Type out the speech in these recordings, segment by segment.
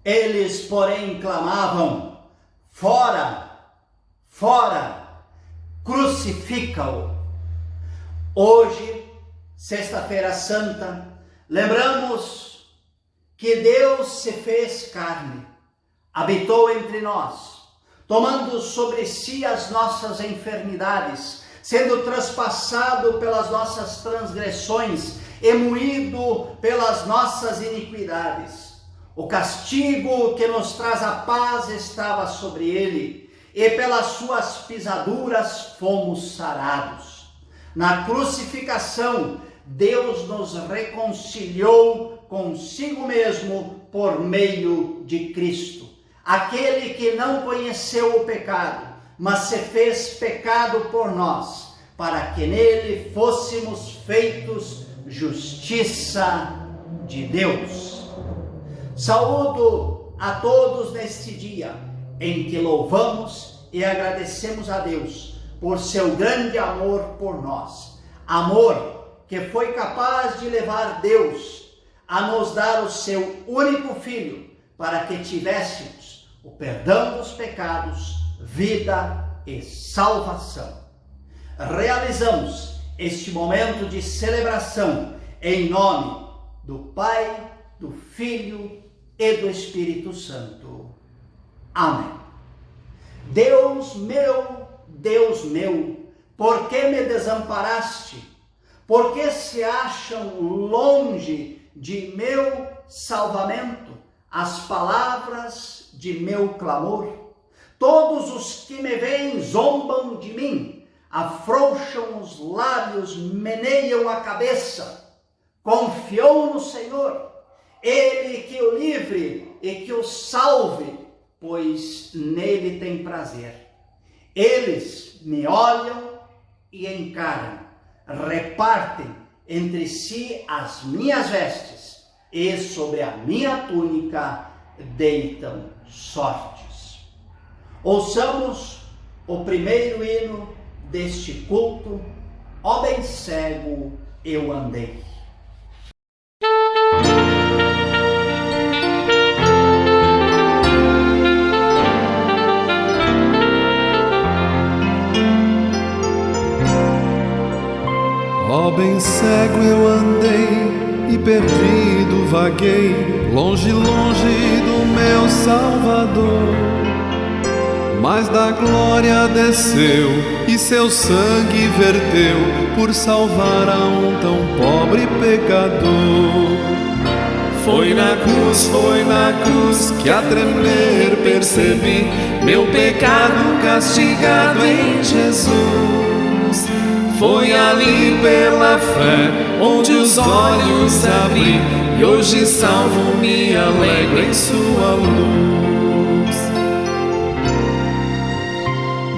Eles, porém, clamavam: fora, fora, crucifica-o. Hoje, Sexta-feira Santa, lembramos que Deus se fez carne, habitou entre nós, tomando sobre si as nossas enfermidades, sendo traspassado pelas nossas transgressões e moído pelas nossas iniquidades. O castigo que nos traz a paz estava sobre ele, e pelas suas pisaduras fomos sarados. Na crucificação, Deus nos reconciliou consigo mesmo por meio de Cristo. Aquele que não conheceu o pecado, mas se fez pecado por nós, para que nele fôssemos feitos justiça de Deus. Saúdo a todos neste dia, em que louvamos e agradecemos a Deus por seu grande amor por nós. Amor que foi capaz de levar Deus a nos dar o seu único Filho, para que tivéssemos o perdão dos pecados, vida e salvação. Realizamos este momento de celebração em nome do Pai, do Filho e do Espírito Santo. Amém. Deus meu, por que me desamparaste? Por que se acham longe de meu salvamento as palavras de meu clamor? Todos os que me veem zombam de mim, afrouxam os lábios, meneiam a cabeça. Confiou no Senhor, Ele que o livre e que o salve, pois nele tem prazer. Eles me olham e encaram, repartem entre si as minhas vestes e sobre a minha túnica deitam sortes. Ouçamos o primeiro hino deste culto: ó bem cego eu andei. Ó bem cego eu andei e perdido vaguei, longe, longe do meu Salvador. Mas da glória desceu e seu sangue verteu por salvar a um tão pobre pecador. Foi na cruz que a tremer percebi meu pecado castigado em Jesus. Foi ali pela fé onde os olhos abri, e hoje salvo me alegro em sua luz.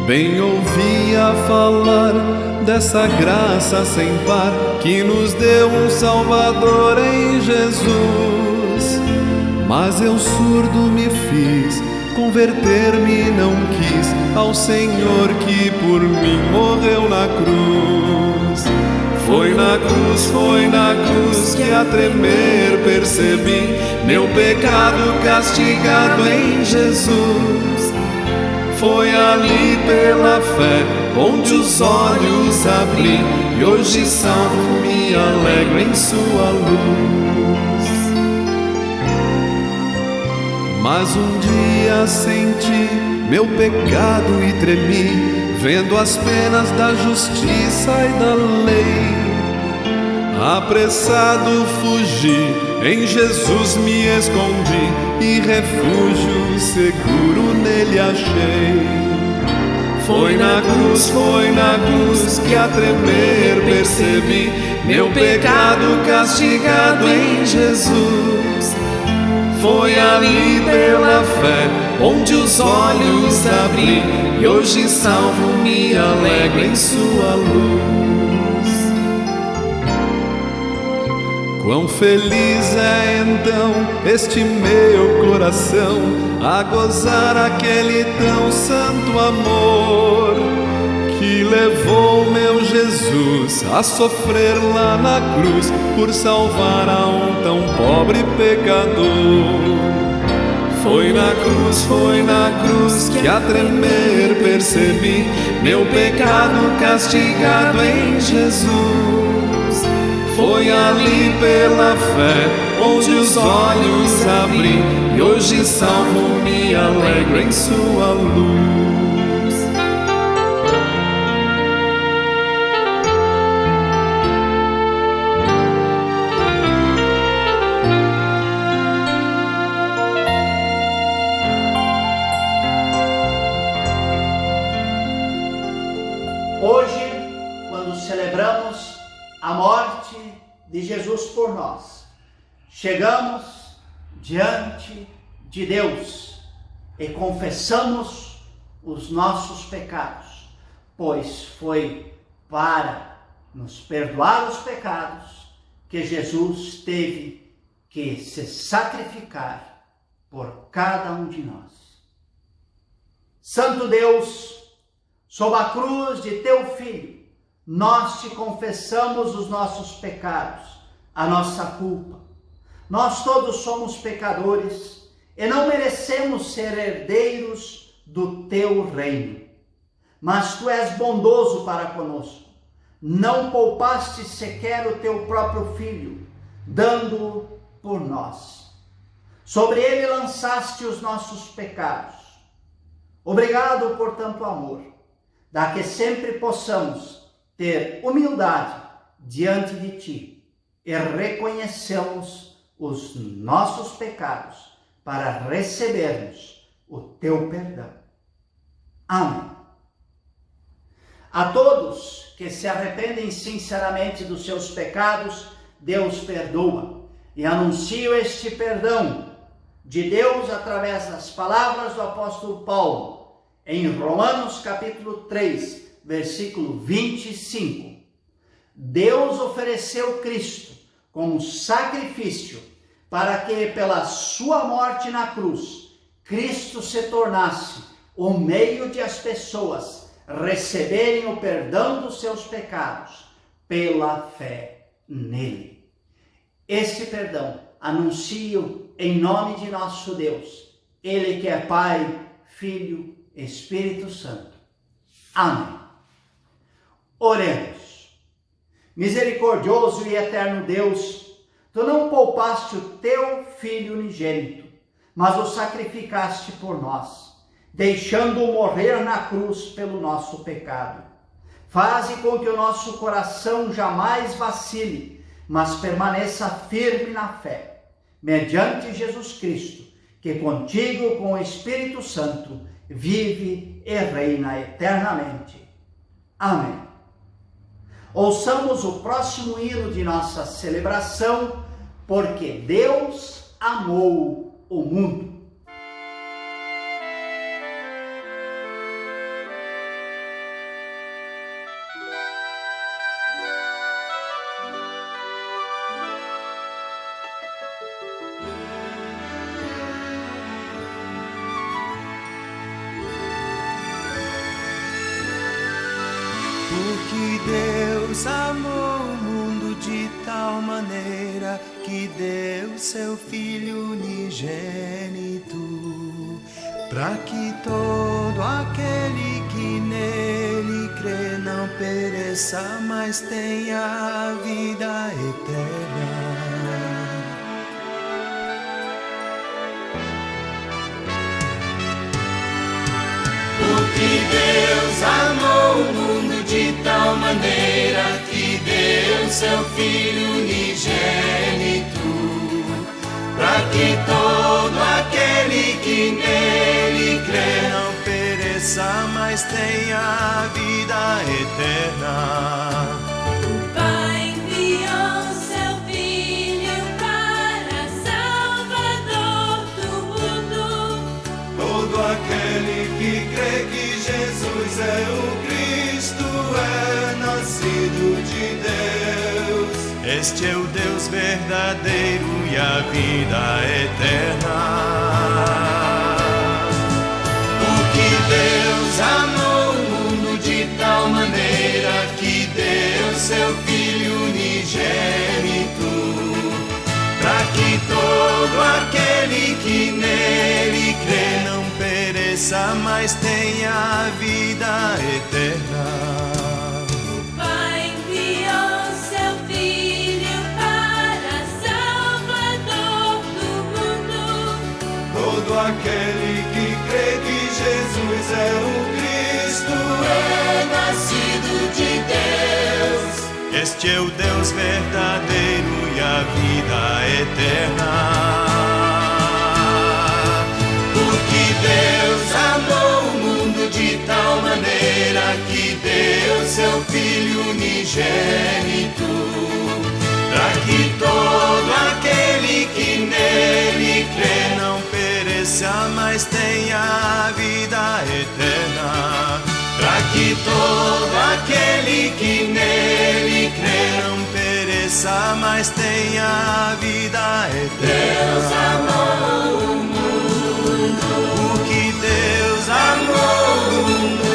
Bem ouvia falar dessa graça sem par, que nos deu um Salvador em Jesus. Mas eu surdo me fiz, converter-me não quis ao Senhor que por mim morreu na cruz. Foi na cruz que a tremer percebi meu pecado castigado em Jesus. Foi ali pela fé onde os olhos abri, e hoje salvo me alegro em sua luz. Mas um dia senti meu pecado e tremi, vendo as penas da justiça e da lei. Apressado fugi, em Jesus me escondi, e refúgio seguro nele achei. Foi na cruz que a tremer percebi meu pecado castigado em Jesus. Foi ali pela fé onde os olhos abri, e hoje salvo me alegro em sua luz. Quão feliz é então este meu coração a gozar aquele tão santo amor, que levou meu Jesus a sofrer lá na cruz por salvar a um tão pobre pecador. Foi na cruz que a tremer percebi meu pecado castigado em Jesus. Foi ali pela fé onde os olhos abri, e hoje salvo me alegro em sua luz. Hoje, quando celebramos a morte de Jesus por nós, chegamos diante de Deus e confessamos os nossos pecados, pois foi para nos perdoar os pecados que Jesus teve que se sacrificar por cada um de nós. Santo Deus, sob a cruz de teu Filho, nós te confessamos os nossos pecados, a nossa culpa. Nós todos somos pecadores e não merecemos ser herdeiros do teu reino. Mas tu és bondoso para conosco. Não poupaste sequer o teu próprio Filho, dando-o por nós. Sobre ele lançaste os nossos pecados. Obrigado por tanto amor. Dá que sempre possamos ter humildade diante de ti e reconhecemos os nossos pecados para recebermos o teu perdão. Amém. A todos que se arrependem sinceramente dos seus pecados, Deus perdoa, e anuncio este perdão de Deus através das palavras do apóstolo Paulo, em Romanos capítulo 3, versículo 25. Deus ofereceu Cristo como sacrifício para que pela sua morte na cruz, Cristo se tornasse o meio de as pessoas receberem o perdão dos seus pecados pela fé nele. Este perdão anuncio em nome de nosso Deus, Ele que é Pai, Filho, Espírito Santo. Amém. Oremos. Misericordioso e eterno Deus, tu não poupaste o teu Filho unigênito, mas o sacrificaste por nós, deixando-o morrer na cruz pelo nosso pecado. Faze com que o nosso coração jamais vacile, mas permaneça firme na fé, mediante Jesus Cristo, que contigo, com o Espírito Santo, vive e reina eternamente. Amém. Ouçamos o próximo hino de nossa celebração, porque Deus amou o mundo. Porque Deus amou o mundo de tal maneira que deu seu Filho unigênito, para que todo aquele que nele crê não pereça, mas tenha a vida eterna. Porque Deus amou o mundo de tal maneira que deu seu Filho unigênito, para que todo aquele que nele crê não pereça, mas tenha a vida eterna. O Pai enviou seu Filho para Salvador do mundo. Todo aquele que crê que Jesus é o Cristo, é nascido de Deus. Este é o Deus verdadeiro e a vida eterna. Porque Deus amou o mundo de tal maneira que deu seu Filho unigênito, para que todo aquele que nele pereça, mas tenha a vida eterna. O Pai enviou seu Filho para Salvador do mundo. Todo aquele que crê que Jesus é o Cristo é nascido de Deus. Este é o Deus verdadeiro e a vida eterna. Deus amou o mundo de tal maneira que deu seu Filho unigênito, para que todo aquele que nele crê não pereça, mas tenha a vida eterna. Para que todo aquele que nele crê não pereça, mas tenha a vida eterna. Deus amou o mundo. Deus amou o mundo.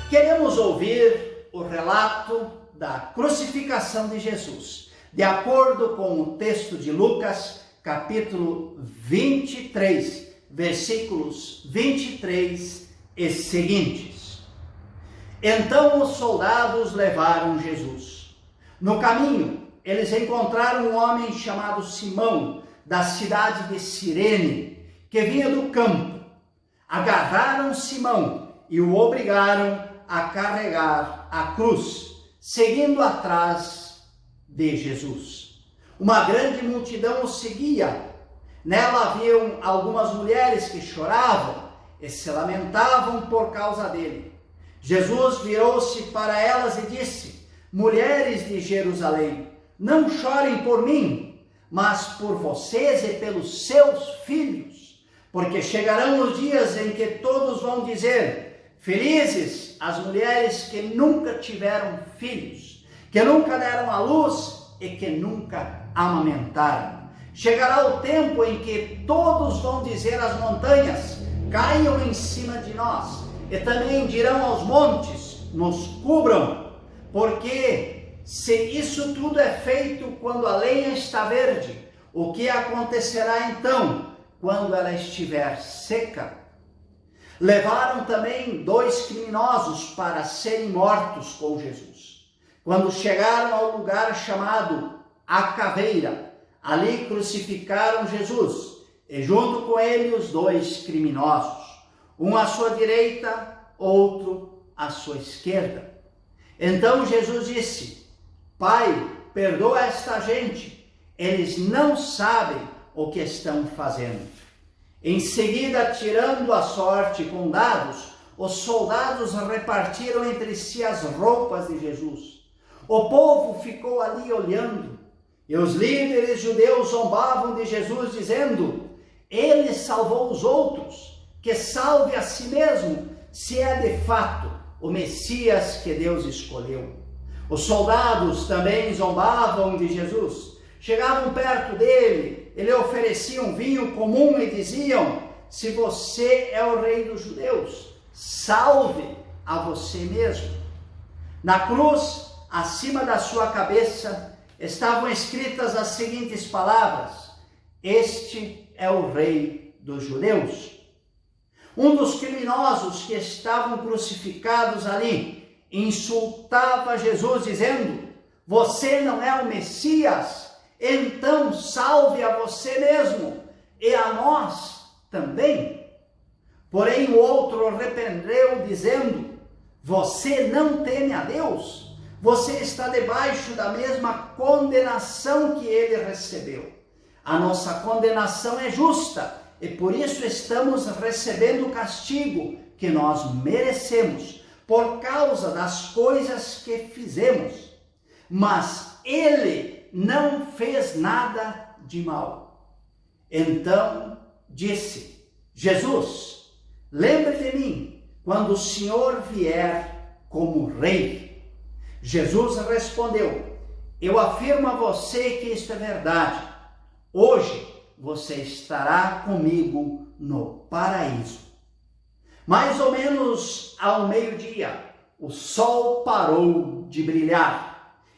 Queremos ouvir o relato da crucificação de Jesus, de acordo com o texto de Lucas, capítulo 23, versículos 23 e seguintes. Então os soldados levaram Jesus. No caminho, eles encontraram um homem chamado Simão, da cidade de Cirene, que vinha do campo. Agarraram Simão e o obrigaram a carregar a cruz, seguindo atrás de Jesus. Uma grande multidão o seguia. Nela haviam algumas mulheres que choravam e se lamentavam por causa dele. Jesus virou-se para elas e disse: mulheres de Jerusalém, não chorem por mim, mas por vocês e pelos seus filhos, porque chegarão os dias em que todos vão dizer: felizes as mulheres que nunca tiveram filhos, que nunca deram à luz e que nunca amamentaram. Chegará o tempo em que todos vão dizer às montanhas: caiam em cima de nós, e também dirão aos montes: nos cubram, porque se isso tudo é feito quando a lenha está verde, o que acontecerá então quando ela estiver seca? Levaram também 2 criminosos para serem mortos com Jesus. Quando chegaram ao lugar chamado A Caveira, ali crucificaram Jesus e junto com ele os 2 criminosos, um à sua direita, outro à sua esquerda. Então Jesus disse: Pai, perdoa esta gente, eles não sabem o que estão fazendo. Em seguida, tirando a sorte com dados, os soldados repartiram entre si as roupas de Jesus. O povo ficou ali olhando, e os líderes judeus zombavam de Jesus, dizendo: ele salvou os outros, que salve a si mesmo, se é de fato o Messias que Deus escolheu. Os soldados também zombavam de Jesus. Chegavam perto dele, e lhe ofereciam vinho comum e diziam: se você é o rei dos judeus, salve a você mesmo. Na cruz, acima da sua cabeça, estavam escritas as seguintes palavras: este é o rei dos judeus. Um dos criminosos que estavam crucificados ali insultava Jesus dizendo: você não é o Messias? Então salve a você mesmo e a nós também. Porém o outro repreendeu dizendo: você não teme a Deus? Você está debaixo da mesma condenação que ele recebeu. A nossa condenação é justa e por isso estamos recebendo o castigo que nós merecemos por causa das coisas que fizemos. Mas ele não fez nada de mal. Então disse: Jesus, lembre de mim quando o Senhor vier como rei. Jesus respondeu: eu afirmo a você que isto é verdade. Hoje você estará comigo no paraíso. Mais ou menos ao meio-dia, o sol parou de brilhar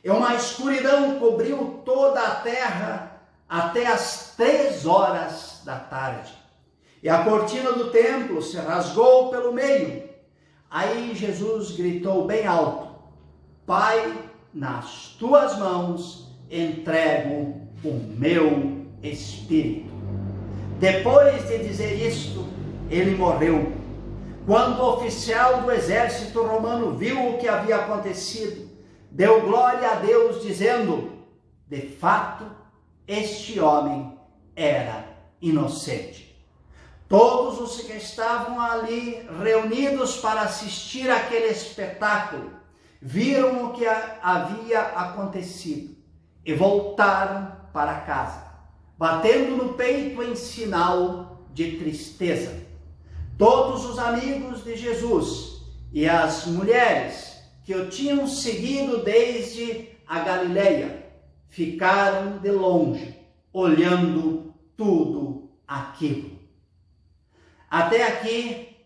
e uma escuridão cobriu toda a terra até as 3 horas da tarde. E a cortina do templo se rasgou pelo meio. Aí Jesus gritou bem alto: Pai, nas tuas mãos entrego o meu espírito. Depois de dizer isto, ele morreu. Quando o oficial do exército romano viu o que havia acontecido, deu glória a Deus, dizendo: de fato, este homem era inocente. Todos os que estavam ali reunidos para assistir aquele espetáculo viram o que havia acontecido e voltaram para casa, batendo no peito em sinal de tristeza. Todos os amigos de Jesus e as mulheres que o tinham seguido desde a Galileia ficaram de longe, olhando tudo aquilo. Até aqui,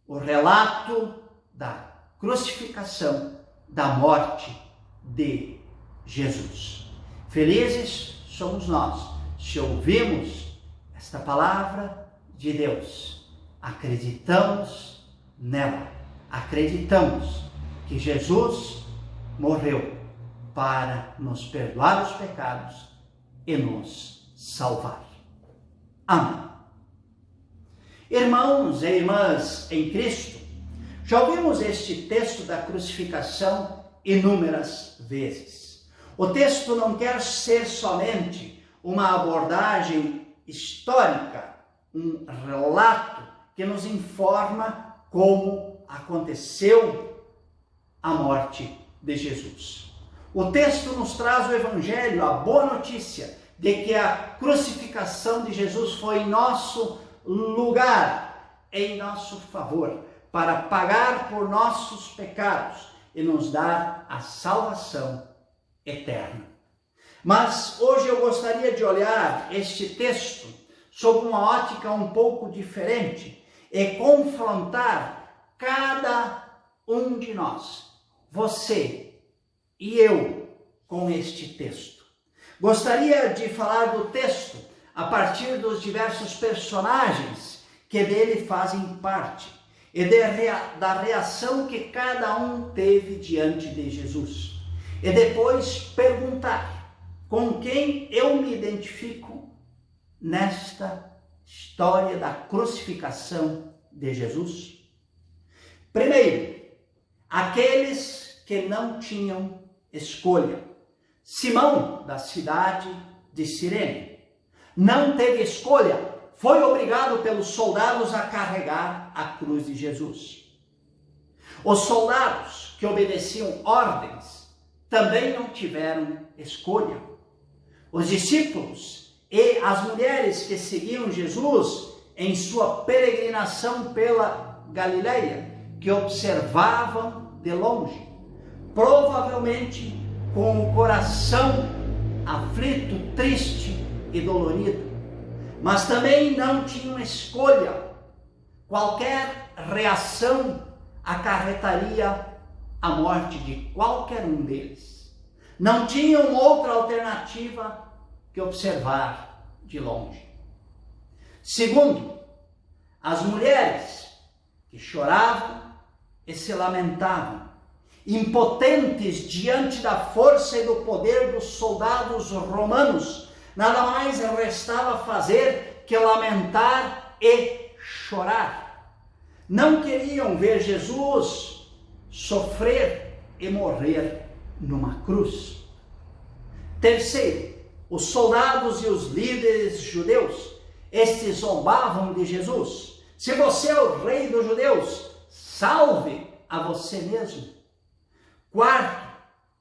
o relato da crucificação, da morte de Jesus. Felizes somos nós se ouvimos esta palavra de Deus, acreditamos nela, acreditamos que Jesus morreu para nos perdoar os pecados e nos salvar. Amém. Irmãos e irmãs em Cristo, já ouvimos este texto da crucificação inúmeras vezes. O texto não quer ser somente uma abordagem histórica, um relato que nos informa como aconteceu a morte de Jesus. O texto nos traz o Evangelho, a boa notícia de que a crucificação de Jesus foi em nosso lugar, em nosso favor, para pagar por nossos pecados e nos dar a salvação eterna. Mas hoje eu gostaria de olhar este texto sob uma ótica um pouco diferente e confrontar cada um de nós, você e eu, com este texto. Gostaria de falar do texto a partir dos diversos personagens que dele fazem parte e da reação que cada um teve diante de Jesus. E depois perguntar com quem eu me identifico nesta história da crucificação de Jesus. Primeiro, aqueles que não tinham escolha. Simão, da cidade de Cirene, não teve escolha, foi obrigado pelos soldados a carregar a cruz de Jesus. Os soldados que obedeciam ordens também não tiveram escolha. Os discípulos e as mulheres que seguiam Jesus em sua peregrinação pela Galileia, que observavam de longe, provavelmente com o coração aflito, triste e dolorido, mas também não tinham escolha. Qualquer reação acarretaria a morte de qualquer um deles. Não tinham outra alternativa que observar de longe. Segundo, as mulheres que choravam e se lamentavam, impotentes diante da força e do poder dos soldados romanos, nada mais restava fazer que lamentar e chorar. Não queriam ver Jesus sofrer e morrer numa cruz. Terceiro, os soldados e os líderes judeus, estes zombavam de Jesus. Se você é o rei dos judeus, salve a você mesmo. Quarto,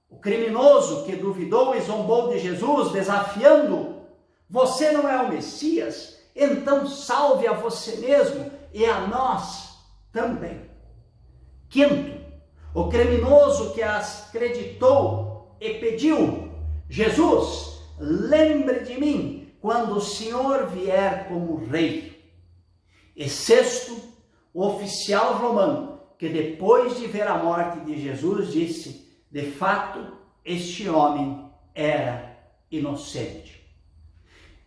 o criminoso que duvidou e zombou de Jesus, desafiando-o: você não é o Messias, então salve a você mesmo e a nós também. Quinto, o criminoso que acreditou e pediu: Jesus, lembre de mim quando o Senhor vier como rei. E sexto, o oficial romano que depois de ver a morte de Jesus disse: de fato, este homem era inocente.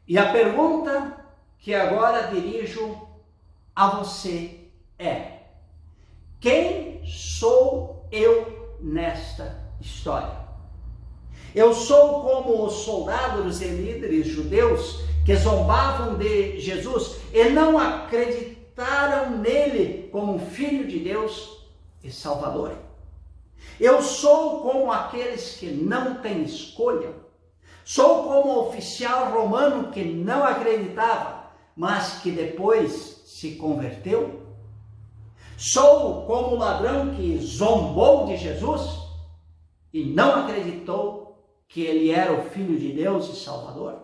E a pergunta que agora dirijo a você é: quem sou eu nesta história? Eu sou como os soldados e líderes judeus que zombavam de Jesus e não acreditaram nele como Filho de Deus e Salvador. Eu sou como aqueles que não têm escolha. Sou como o oficial romano que não acreditava, mas que depois se converteu. Sou como o ladrão que zombou de Jesus e não acreditou que ele era o Filho de Deus e Salvador.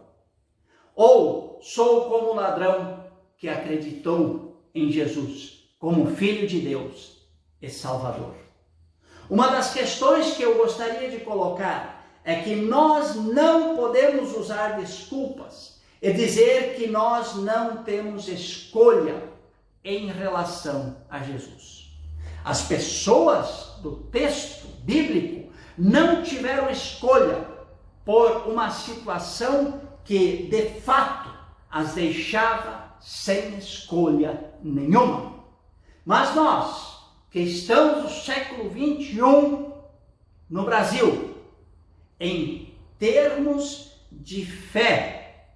Ou sou como o ladrão que acreditou em Jesus como Filho de Deus e Salvador. Uma das questões que eu gostaria de colocar é que nós não podemos usar desculpas e dizer que nós não temos escolha em relação a Jesus. As pessoas do texto bíblico não tiveram escolha por uma situação que de fato as deixava sem escolha nenhuma. Mas nós, que estamos no século 21 no Brasil, em termos de fé,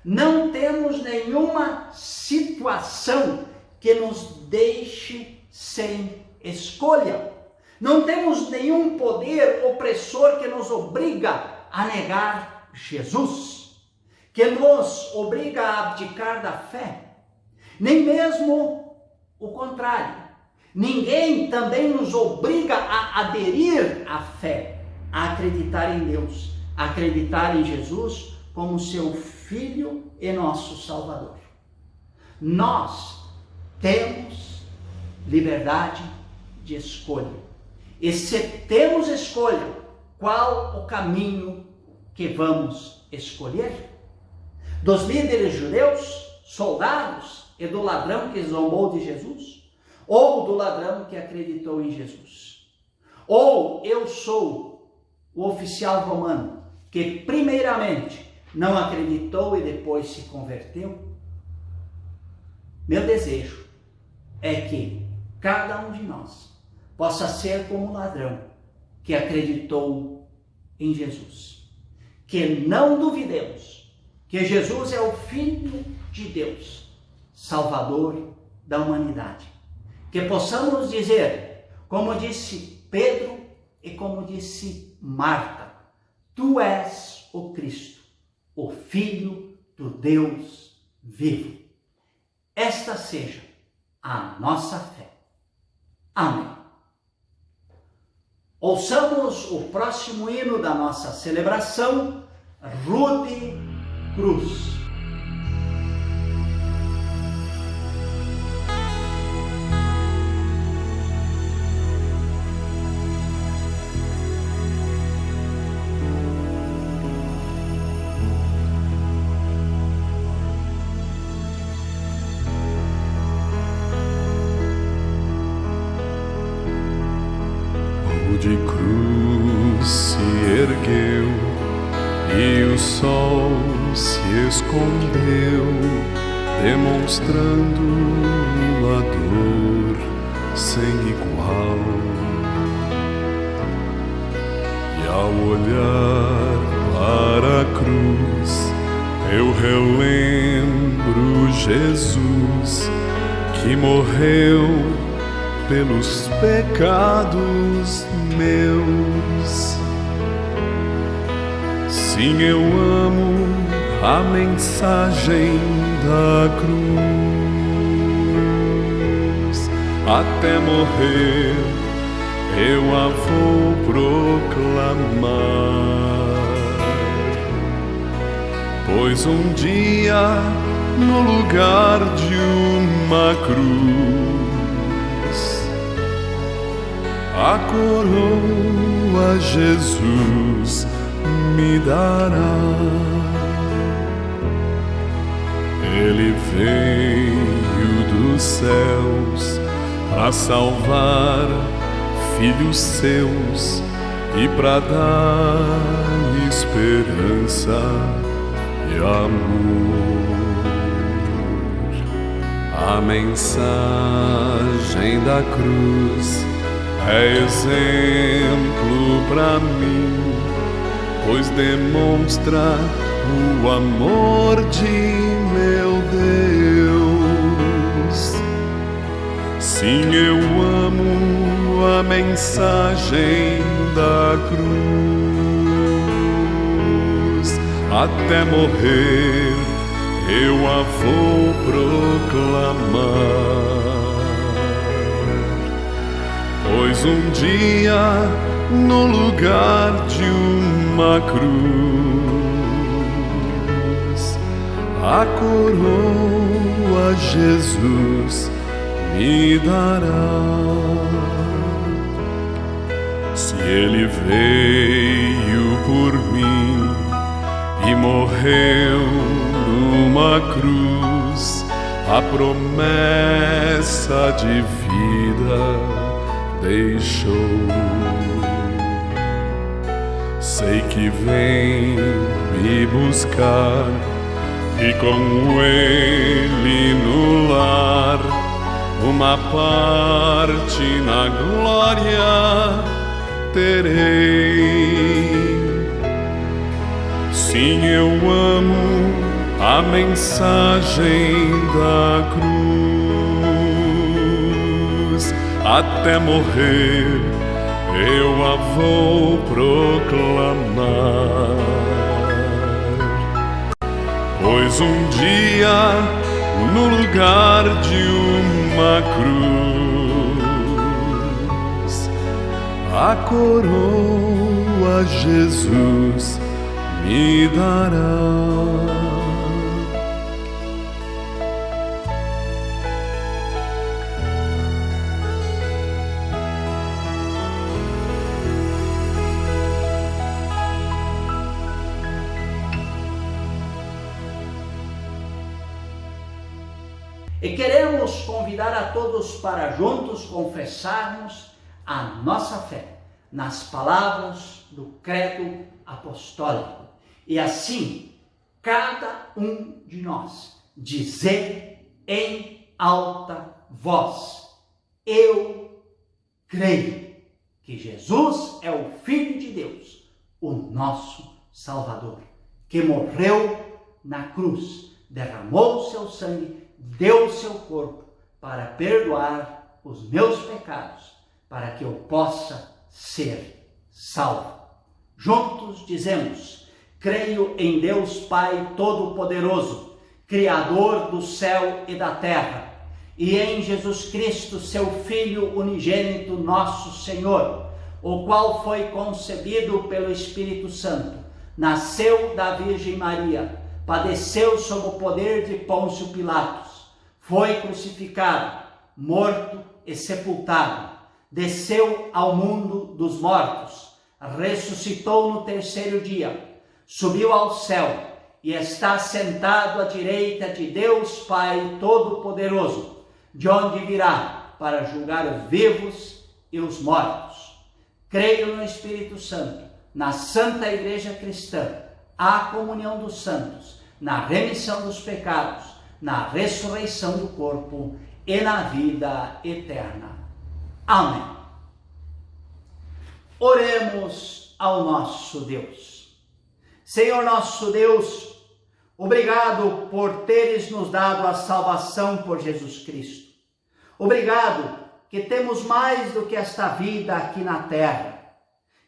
não temos nenhuma situação que nos deixe sem escolha. Não temos nenhum poder opressor que nos obriga a negar Jesus, que nos obriga a abdicar da fé. Nem mesmo o contrário. Ninguém também nos obriga a aderir à fé, a acreditar em Deus, a acreditar em Jesus como seu Filho e nosso Salvador. Nós temos liberdade de escolha. E se temos escolha, qual o caminho que vamos escolher? Dos líderes judeus, soldados e do ladrão que zombou de Jesus? Ou do ladrão que acreditou em Jesus? Ou eu sou o oficial romano que primeiramente não acreditou e depois se converteu? Meu desejo é que cada um de nós possa ser como um ladrão que acreditou em Jesus. Que não duvidemos que Jesus é o Filho de Deus, Salvador da humanidade. Que possamos dizer, como disse Pedro e como disse Marta: Tu és o Cristo, o Filho do Deus vivo. Esta seja a nossa fé. Amém. Ouçamos o próximo hino da nossa celebração, Rude Cruz. De cruz se ergueu e o sol se escondeu, demonstrando a dor sem igual. E ao olhar para a cruz, eu relembro Jesus que morreu pelos pecados meus. Sim, eu amo a mensagem da cruz. Até morrer eu a vou proclamar, pois um dia no lugar de uma cruz a coroa Jesus me dará. Ele veio dos céus para salvar filhos seus e para dar esperança e amor. A mensagem da cruz é exemplo para mim, pois demonstra o amor de meu Deus. Sim, eu amo a mensagem da cruz. Até morrer eu a vou proclamar, pois um dia no lugar de uma cruz a coroa Jesus me dará. Se ele veio por mim e morreu numa cruz, a promessa de vida deixou. Sei que vem me buscar e com ele no lar uma parte na glória terei. Sim, eu amo a mensagem da cruz. Até morrer eu a vou proclamar, pois um dia no lugar de uma cruz a coroa Jesus me dará. E queremos convidar a todos para juntos confessarmos a nossa fé nas palavras do credo apostólico. E assim, cada um de nós dizer em alta voz: eu creio que Jesus é o Filho de Deus, o nosso Salvador, que morreu na cruz, derramou seu sangue, deu seu corpo para perdoar os meus pecados, para que eu possa ser salvo. Juntos dizemos: creio em Deus Pai Todo-Poderoso, Criador do céu e da terra, e em Jesus Cristo, seu Filho unigênito, nosso Senhor, o qual foi concebido pelo Espírito Santo, nasceu da Virgem Maria, padeceu sob o poder de Pôncio Pilatos, foi crucificado, morto e sepultado, desceu ao mundo dos mortos, ressuscitou no terceiro dia, subiu ao céu e está sentado à direita de Deus Pai Todo-Poderoso, de onde virá para julgar os vivos e os mortos. Creio no Espírito Santo, na Santa Igreja Cristã, a comunhão dos santos, na remissão dos pecados, na ressurreição do corpo e na vida eterna. Amém. Oremos ao nosso Deus. Senhor nosso Deus, obrigado por teres nos dado a salvação por Jesus Cristo. Obrigado que temos mais do que esta vida aqui na terra,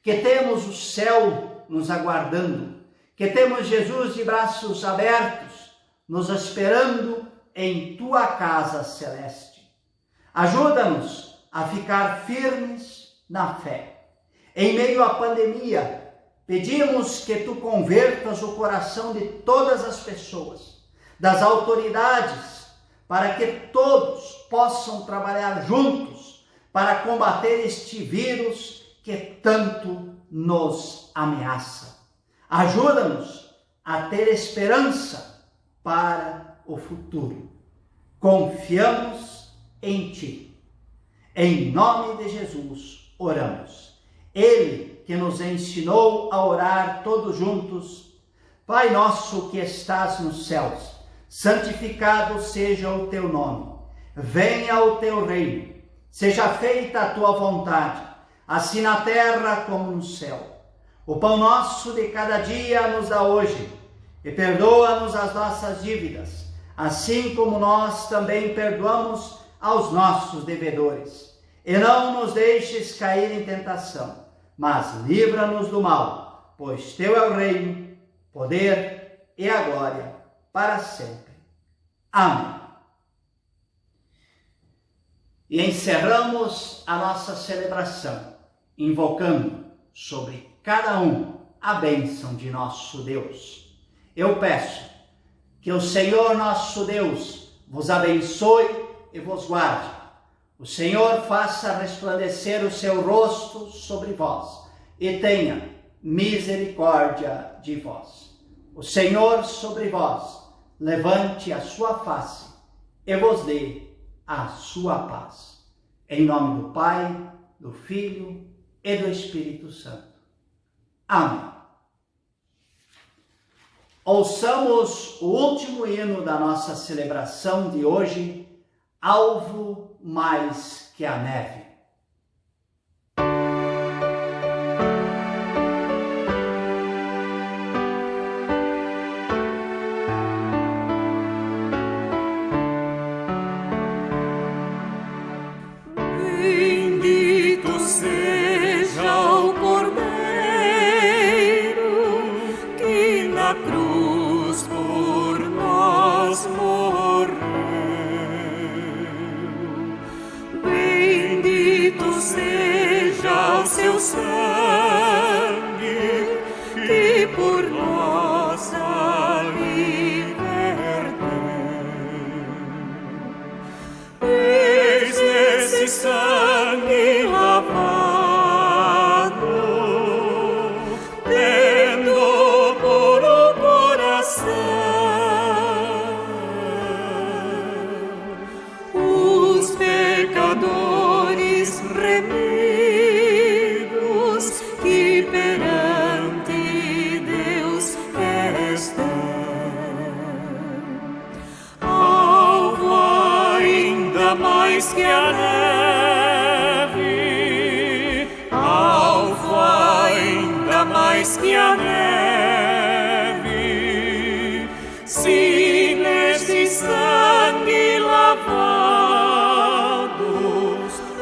que temos o céu nos aguardando, que temos Jesus de braços abertos, nos esperando em tua casa celeste. Ajuda-nos a ficar firmes na fé. Em meio à pandemia, pedimos que tu convertas o coração de todas as pessoas, das autoridades, para que todos possam trabalhar juntos para combater este vírus que tanto nos ameaça. Ajuda-nos a ter esperança para o futuro. Confiamos em ti. Em nome de Jesus, oramos. Ele que nos ensinou a orar todos juntos. Pai nosso que estás nos céus, santificado seja o teu nome. Venha o teu reino. Seja feita a tua vontade, assim na terra como no céu. O pão nosso de cada dia nos dá hoje, e perdoa-nos as nossas dívidas, assim como nós também perdoamos aos nossos devedores. E não nos deixes cair em tentação, mas livra-nos do mal, pois teu é o reino, poder e a glória para sempre. Amém. E encerramos a nossa celebração, invocando sobre cada um a bênção de nosso Deus. Eu peço que o Senhor nosso Deus vos abençoe e vos guarde. O Senhor faça resplandecer o seu rosto sobre vós e tenha misericórdia de vós. O Senhor sobre vós levante a sua face e vos dê a sua paz. Em nome do Pai, do Filho e do Espírito Santo. Amém. Ouçamos o último hino da nossa celebração de hoje, Alvo mais que a neve. Bendito seja o Cordeiro que na cruz por nós morreu. Bendito seja o seu sangue que por nós ali verteu. Eis nesse sangue lavado, tendo por o coração os pecadores remidos que perante Deus estão. Alvo ainda mais que a neve, alvo ainda mais que a neve, se nesse sangue lavados,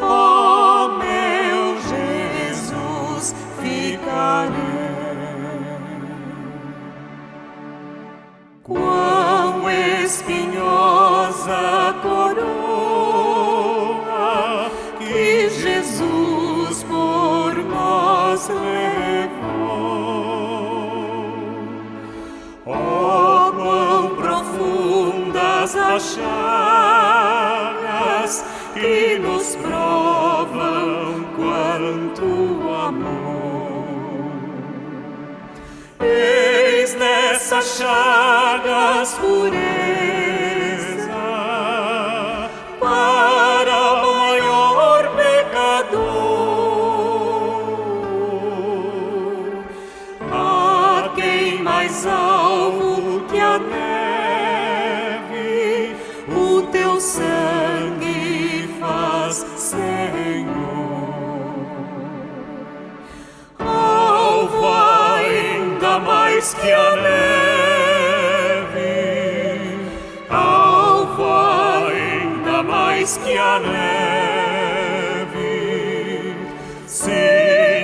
ó meu Jesus, ficarei. Quão espinhosa coroa que Jesus por nós levou. Oh, quão profundas as chagas que nos provam quanto amor. Eis nessas chagas pureza para o maior pecador, a quem mais alvo que a neve o teu sangue faz, Senhor. Alvo ainda mais que a neve, alvo ainda mais que a neve, se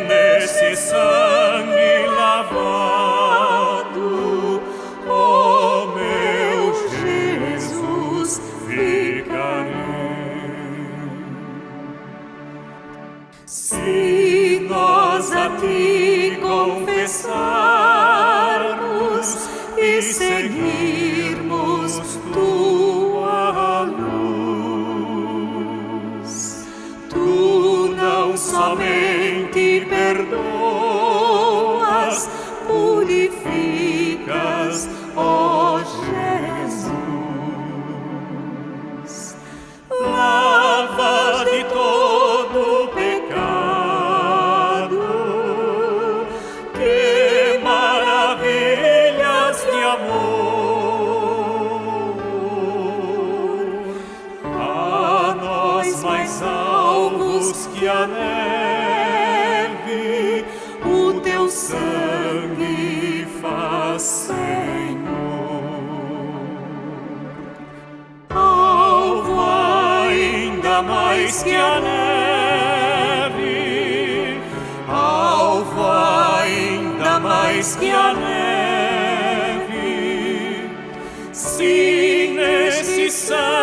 nesse sangue lavado, ó meu Jesus, ficarei. Se nós a ti confessarmos e seguirmos tua luz, tu não somente perdoas, purificas, ó Jesus, lavas de todo pecado mais que a neve, o teu sangue faz, Senhor. Alvo ainda mais que a neve, alvo ainda mais que a neve, sim, nesse sangue